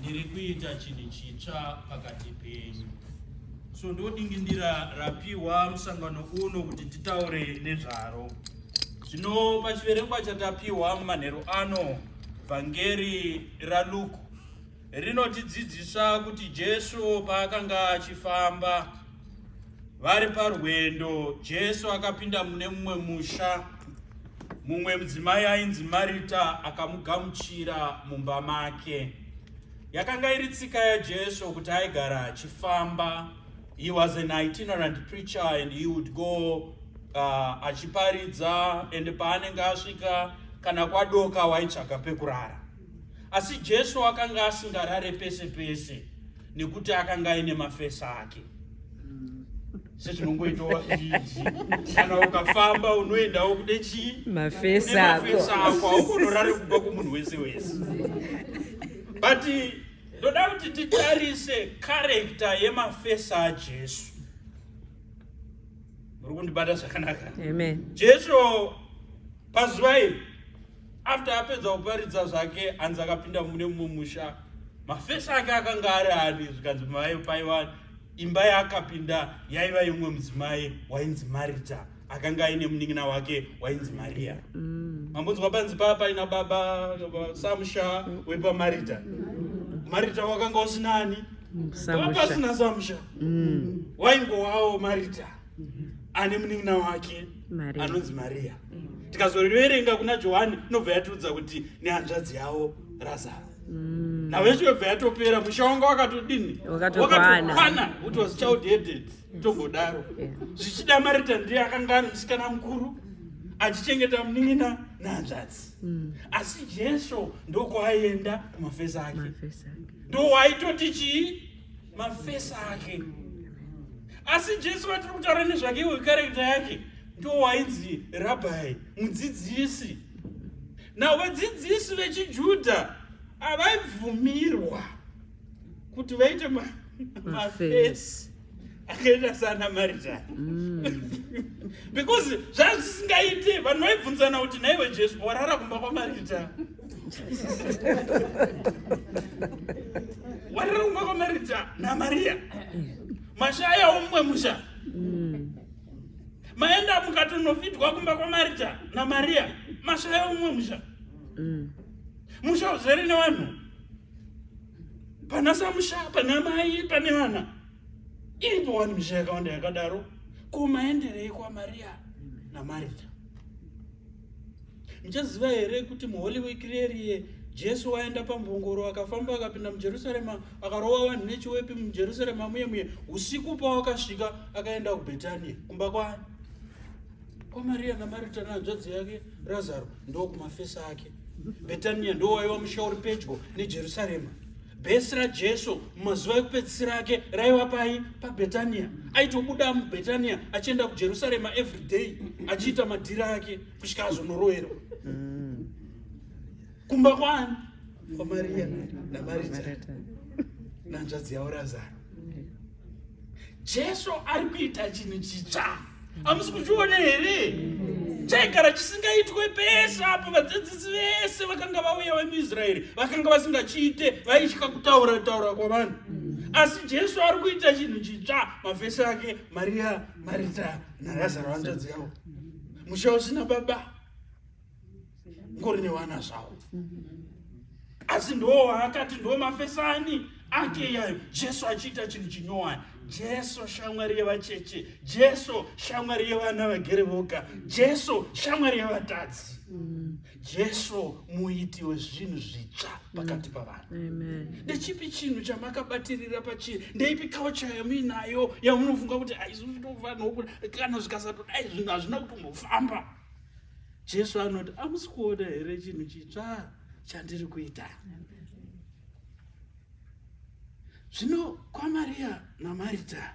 ndiri kuita chinhu chitsva pakati penyu. So ndodingindira rapiwa musangano uno kuti titaure nezvaro. Zvino pachiverengwa chatapiwa mumanheru ano, vhangeri raLuke rinotidzidzisa kuti Jesu paakanga achifamba vari parwendo, Jesu akapinda mune mumwe musha. Mumwe mudzimai ainzi Marita akamugamuchira mumba make. Yakanga iri tsika yaJesu kuti aigara achifamba. He was an itinerant preacher and he would go achiparidza, and paanenge asvika kana kwadoka waitsvaka pekurara. Asi Jesu akanga asingarare pese pese nekuti akanga aine mafesa ake. Sezvinongoitawo izvi, kana ukafamba unoendawo kude chii? Mafesa ako haukunorare kubva kumunhu wese wese. But ndoda kuti titarise character yemafesa aJesu. Muri kundibata zvakanaka? Amen. Jesu pazuva iri, after apedza kuparidza zvake, anzi akapinda mune mumwe musha. Mafesa ake akanga ari ani, zvikanzi paiva imba yaakapinda yaiva yomumwe mudzimai wainzi Marita, akanga aine munin'ina wake wainzi Maria. Mambonzwa panzi paina baba Samusha wepaMarita. Marita wakanga usina ani? Pasina Samusha. Waingowawo Marita ane munin'ina wake anonzi Maria. Tikazoverenga kuna Johani inobva yatiudza kuti nehanzvadzi yavo Lazaro. Naveshe webva yatopera, musha wanga wakatodini? Wakatokwana. It was child-headed. Tongodaro. Zvichida Marita ndiye akanga ari musikana mukuru achichengeta munin'ina nehanzvadzi. Asi Jesu ndokwaaienda kumafesa ake. Ndowaitoti chii? Mafesa ake. Asi Jesu watiri kutaura nezvake wekarekta yake ndowainzi Rabbi, mudzidzisi. Na vadzidzisi vechiJudha avaibvumirwa kuti vaite mafesa akaita sana Marita. Because zvazvisingaite, vanhu vaibvunzana kuti naiwe Jesu warara kumba kwaMarita. Warara kumba kwaMarita naMaria. Mashaya omumwe musha. Maenda mukatonofitwa kumba kwaMarita naMaria. Mashaya omumwe musha. Musha uzere nevanhu. Pana Samusha, pana mai, pane vana. Iripo wani misha yakawanda yakadaro. Kumaenderei kwaMaria naMarita. Muchaziva here kuti muHoly Week reriye Jesu waenda pambongoro akafamba akapinda muJerusarema akarowa vanhu nechiwepi muJerusarema muye usiku pawakasvika akaenda kuBhetania kumba kwaMaria naMarita nehanzvadzi yake Lazaro ndokumafesa ake. Bhetania ndowaiva musha uri pedyo neJerusarema. Bhesi raJesu mumazuva ekupedzisira ake raiva pai? PaBhetania. Aitobuda muBhetania achienda kuJerusarema every day achiita madhira ake kusvika azonoroverwa. Kumba kwani? KwaMaria naMarita nehanzvadzi yavo Lazaro. Jesu ari kuita chinhu chitsva. Hamusi kuchiona here? Chaigara chisingaitwe pese apo. Vadzidzisi vese vakanga vauya vemuIsraeri vakanga vasingachiite, vaitya kutaura kwavanhu. Asi Jesu ari kuita chinhu chitsva. Mafesa ake Maria, Marita naLazaro hanzvadzi yavo. Musha usina baba, ngori nevana zvavo. Asi ndowaakati ndo mafesani ake yayo. Jesu achiita chinhu chinyowani. Jesu shamwari yevacheche. Jesu shamwari yevana vagere voga. Jesu shamwari yevatadzi. Jesu muiti wezvinhu zvitsva pakati pavanhu. Ndechipi chinhu chamakabatirira pachiri? Ndeipi culture yamuinayo yamunofunga kuti aizvitofanirwa kana zvikasatodai zvinhu hazvina kutombofamba? Jesu anoti hamusi kuona here chinhu chitsva chandiri kuita? Zvino kwaMaria naMarita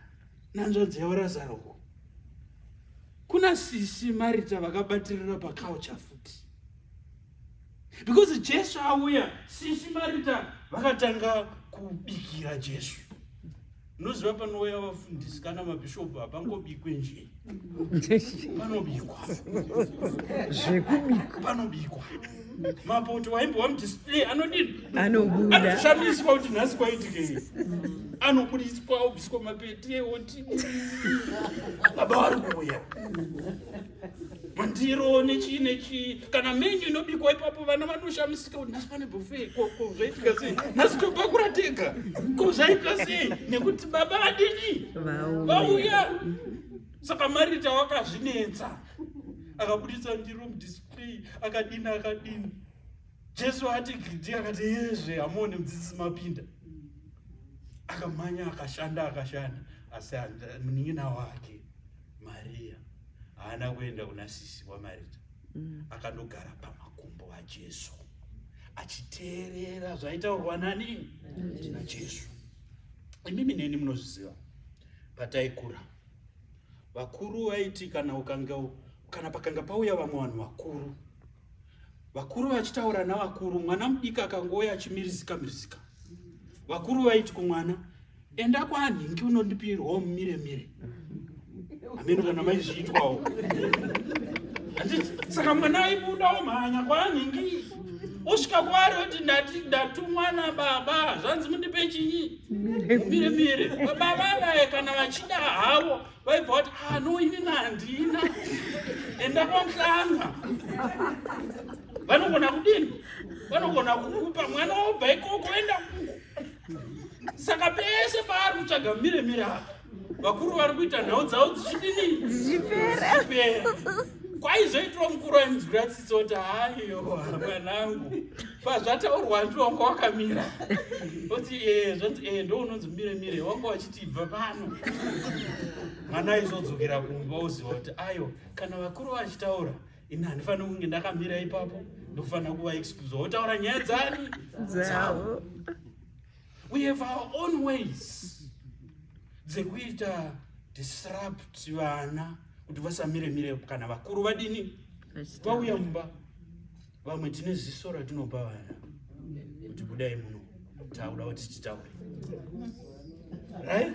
nehanzvadzi yavo Lazaro kuna sisi Marita vakabatirira paculture futi. Because Jesu auya, sisi Marita vakatanga kubikira Jesu. Noziva panouya vafundisi kana mabhishopu hapangobikwe nje. Panobikwa. Panobikwa. Mapoto waimbowa mudisplay anodini? Anoshamiswa kuti nhasi kwaitikei. Anobudiswa obviswa mapete oti. Baba vari kuuya. Mandiro nechi kana menyu inobikwa ipapo vana vanoshamisika kuti nhasi pane buffet ko zvaitika sei? Nhasi tobva tega. Ko zvaitika sei? Nekuti baba adini? Vauya. Saka Marita wakazvinetsa. Akabudisa ndiro mudisplay akadini. Jesu ati gidi akati yezve amone mudzidzisi mapinda. Akamanya akashanda asi munin'ina wake Maria haana kuenda kuna sisi waMarita. Akandogara pamakumbo aJesu achiteerera zvaitaurwa nani naJesu. Imimi neni munozviziva pataikura vakuru vaiti kana pakanga pauya vamwe vanhu vakuru vachitaura navakuru, mwana mudika akangouya achimirizika. Vakuru vaiti kumwana, enda kwaNhingi unondipirwawo mumire. Ameno kana maizviitwawo. Saka mwana aibudawo mhanya kwaNhingi. Osvika kwaari oti ndatumwa nababa, zvanzi mundipe chinyi? Mumire. Baba vaye kana vachida havo vaibva kuti no ini handina. Enda kwaMuhlanga. Vanogona kudini? Vanogona kukupa mwana wobva ikoko enda ku. Saka pese paari kutsvaga mumire apa, vakuru vari kuita nhau dzavo dzichidini? Dzichipera. Kwaizoitwa mukuru ainzwira tsitsi kuti haiyo mwanangu pazvataurwa ndi wanga wakamira. Oti zvanzi ndo unonzi mire wanga wachitibva pano. Mwana aizodzokera kumba oziva kuti ayo kana vakuru vachitaura ini handifaniri kunge ndakamira ipapo, ndofanira kuva excuse. Wotaura nyaya dzani dzavo. We have our own ways dzekuita disrupt vana kuti vasamire kana vakuru vadini vauya mumba. Vamwe tine ziso ratinopa vana kuti budai muno tauda kuti titaure. Right?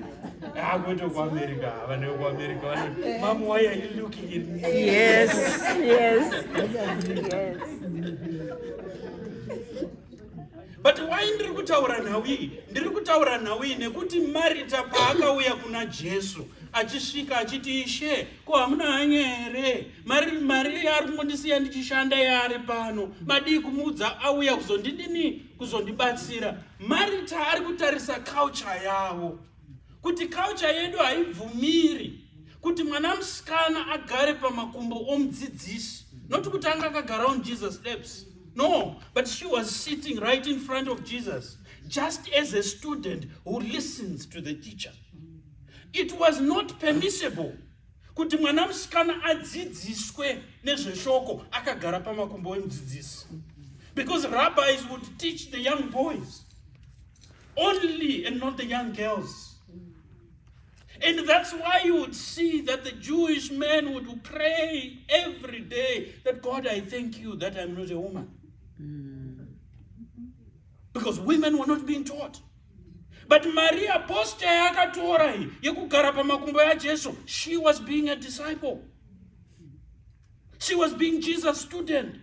Kwete kuAmerica, vana vekuAmerica vanoti, Mom, why are you looking at me? Yes. But why ndiri kutaura nhau iyi nekuti Marita paakauya kuna Jesu achisvika achiti, Ishe, ko hamuna hanya here? Maria ari kundisiya ndichishanda yari pano. Madii kumuudza auya kuzondibatsira. Marita ari kutarisa culture yavo. Kuti culture yedu haibvumiri kuti mwana musikana agare pamakumbo omudzidzisi. Not kuti anga akagara on Jesus' steps. No, but she was sitting right in front of Jesus, just as a student who listens to the teacher. It was not permissible kuti mwana musikana adzidziswe nezveshoko akagara pamakumbo emudzidzisi. Because rabbis would teach the young boys only and not the young girls. And that's why you would see that the Jewish men would pray every day that, God, I thank you that I'm not a woman. Because women were not being taught. But Maria, posture yakatora yekugara pamakumbo yaJesu, she was being a disciple. She was being Jesus' student.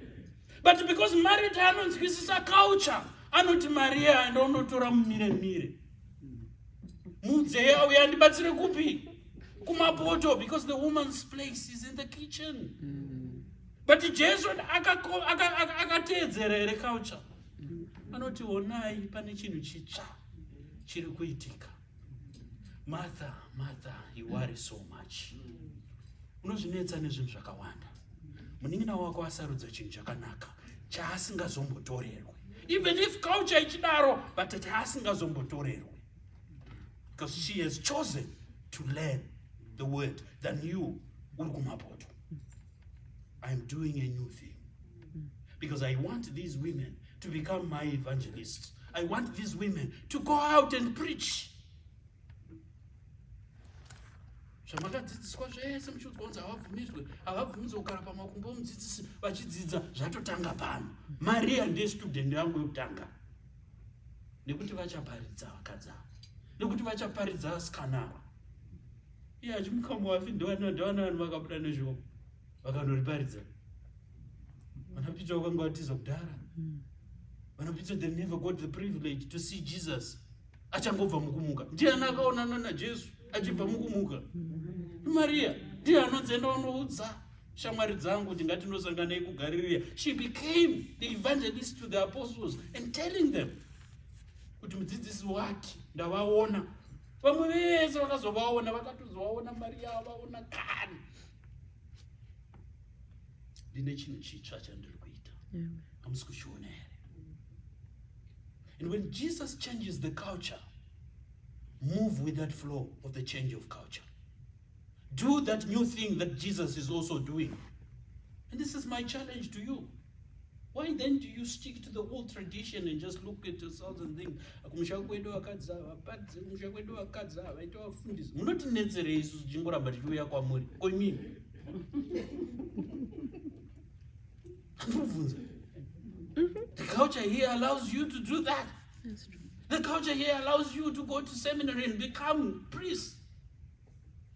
But because Marita anonzwisisa culture, anoti Maria and onotora mumire. Mudze auya andibatsire kupi? Kumapoto, because the woman's place is in the kitchen. But Jesu akateedzera ere culture. Anoti onai pane chinhu chitsva chiri kuitika. Martha, you worry so much. Unozvinetsa nezvinhu zvakawanda. Munin'ina wako asarudza chinhu chakanaka chaasingazombotorerwe. Even if culture ichidaro, but chaasingazombotorerwe. Because she has chosen to learn the word than you, Urgumapoto. I'm doing a new thing. Because I want these women to become my evangelists. I want these women to go out and preach. Zvamakadzidziswa zvese muchiudzwa havabvumidzwe kugara pamakumbo omudzidzisi vachidzidza zvatotanga pano. Maria ndiye student yangu yokutanga. Nekuti vachaparidza vakadzi ava. nekuti vachaparidza asikanaka. Iye achimukamu wafi ndowana vanhu vakabuda nezvoko vakandoriparidza. Vana Peter vakanga vatiza kudhara. Vana Peter, they never got the privilege to see Jesus achangobva mukumuka. Ndiani akaonana naJesu achibva mukumuka? Maria ndiye anonzenda unoudza shamwari dzangu kuti ngatinosanganai kuGarirea. She became the evangelist to the apostles and telling them kuti mudzidzisi wake ndavaona. Vamwe vese vakazovaona vakatozovaona Maria vaona kani. Ndine chinhu chitsva chandiri kuita. Hamusi kuchiona here. And when Jesus changes the culture, move with that flow of the change of culture. Do that new thing that Jesus is also doing. And this is my challenge to you. Why then do you stick to the old tradition and just look at yourselves and think, munotinetsere isusu tichingoramba tichiuya kwamuri koimini? The culture here allows you to do that. That's true. The culture here allows you to go to seminary and become priests.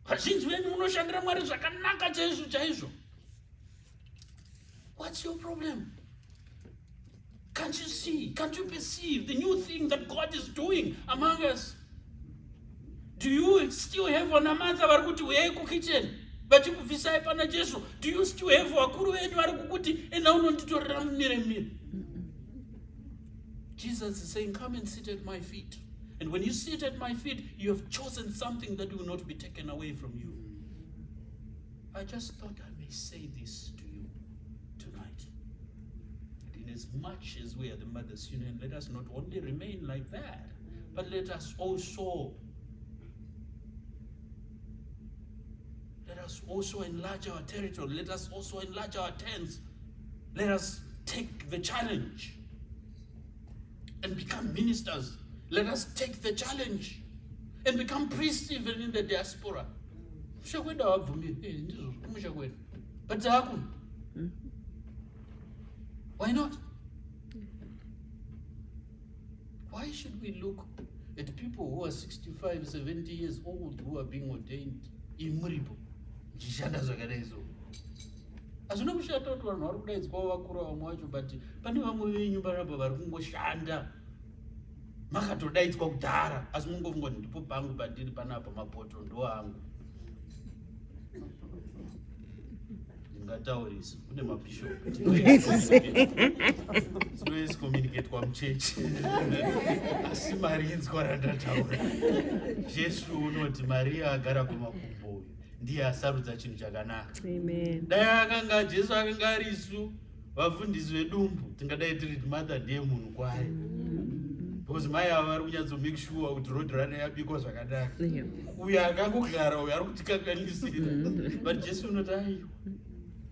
Vazhinji venyu munoshandira Mwari zvakanaka chaizvo. What's your problem? Can't you see? Can't you perceive the new thing that God is doing among us? Do you still have vanamata vari kuti uyai kukitchen vachikubvisai pana Jesu? Do you still have vakuru venyu vari kukuti ena unonditorera mumire? Jesus is saying, come and sit at my feet. And when you sit at my feet, you have chosen something that will not be taken away from you. I just thought I may say this to you tonight. And in as much as we are the Mothers Union, let us not only remain like that, but let us also enlarge our territory. Let us also enlarge our tents. Let us take the challenge and become ministers. Let us take the challenge and become priests even in the diaspora. But why not? Why should we look at people who are 65, 70 years old who are being ordained in Muribo? Hazvina kushata kuti vanhu vari kudaidzwa vakura vamwe vacho, but pane vamwe venyu panapa vari kungoshanda makatodaidzwa kudhara asi mungofunga kuti ndipo pangu pandiri panapa mapoto ndo angu. Ndingataurisa kune mabhishopu tinoisi communicate kwamuchechi asi marinzwa randataura. Jesu unoti Maria agara kumakumbo uyu ndiye asarudza chinhu chakanaka. Dai akanga Jesu akanga ari isu vafundisi vedumbu tingadai tiri mother ndiye munhu kwaari, because mai ava vari kunyatso make sure kuti road runner yabikwa zvakanaka. Uyu akangogara uyu ari kutikanganisira, but Jesu unoti aiwa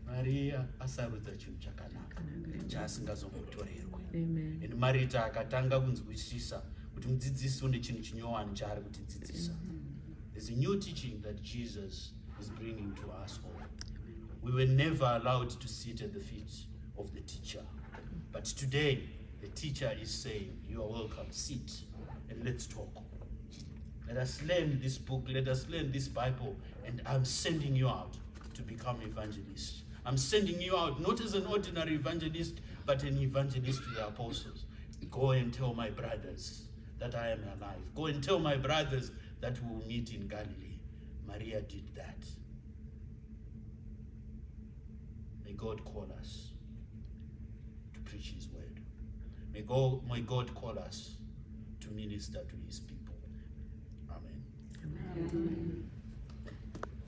Maria asarudza chinhu chakanaka chaasingazombotorerwe. And Marita akatanga kunzwisisa kuti mudzidzisi une chinhu chinyowani chaari kutidzidzisa. There's a new teaching that Jesus is bringing to us all. We were never allowed to sit at the feet of the teacher. But today, the teacher is saying, you are welcome, sit and let's talk. Let us learn this book, let us learn this Bible, and I'm sending you out to become evangelists. I'm sending you out not as an ordinary evangelist, but an evangelist to the apostles. Go and tell my brothers that I am alive. Go and tell my brothers that we will meet in Galilee. Maria did that. May God call us to preach his word. May God call us to minister to his people. Amen.